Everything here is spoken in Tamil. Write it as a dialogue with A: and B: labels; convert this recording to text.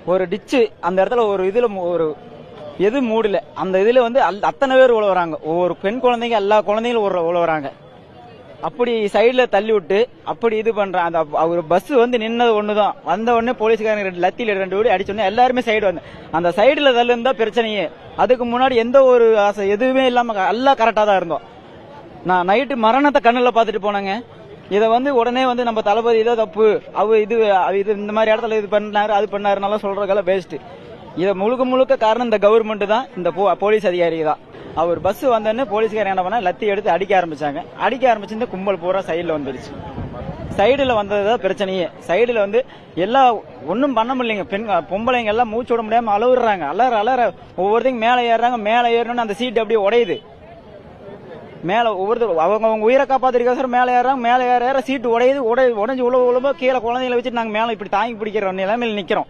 A: ஒரு டிச்சு அந்த இடத்துல ஒரு இதுல ஒரு எது மூடல அந்த இதுல வந்து அத்தனை பேர் உழவுறாங்க. ஒவ்வொரு பெண் குழந்தைங்க எல்லா குழந்தைங்களும் உழவுறாங்க. அப்படி சைடுல தள்ளி விட்டு அப்படி இது பண்றான். அந்த ஒரு பஸ் வந்து நின்னது ஒண்ணுதான். வந்த உடனே போலீஸ்காரங்க லத்தியில 2 வீடு அடிச்சோடனே எல்லாருமே சைடு வந்து அந்த சைடுல தள்ளு இருந்தா பிரச்சனையே. அதுக்கு முன்னாடி எந்த ஒரு ஆசை எதுவுமே இல்லாம எல்லாம் கரெக்டா தான் இருந்தோம். நான் நைட்டு மரணத்தை கண்ணுல பாத்துட்டு போனேங்க. இதை வந்து உடனே வந்து நம்ம தளபதி இதோ தப்பு இது இந்த மாதிரி இடத்துல இது பண்ணாரு அது பண்ணாருனால சொல்றதுக்கெல்லாம் வேஸ்ட். இதை முழுக்க காரணம் இந்த கவர்மெண்ட் தான், இந்த போலீஸ் அதிகாரி தான். அவர் பஸ் வந்தோடனே போலீஸ்காரங்க என்ன பண்ணா லத்தி எடுத்து அடிக்க ஆரம்பிச்சாங்க. அடிக்க ஆரம்பிச்சு இந்த கும்பல் பூரா சைடுல வந்துருச்சு. சைடுல வந்ததுதான் பிரச்சனையே. சைடுல வந்து எல்லா ஒன்னும் பண்ண முடியலைங்க. பொம்பளைங்க எல்லாம் மூச்சு விட முடியாம அலவுறாங்க. அலற ஒவ்வொருத்தையும் மேல ஏறாங்க. மேல ஏறணும்னு அந்த சீட் அப்படியே உடையுது. மேல ஒவ்வொருத்தர் அவங்க உயிரை காப்பாத்திருக்க மேல ஏறாங்க. மேல ஏற சீட்டு உடையுது. உடஞ்சு உழவு கீழே குழந்தைகளை வச்சுட்டு நாங்க மேல இப்படி தாங்கி பிடிக்கிற நிலைமையில நிக்கிறோம்.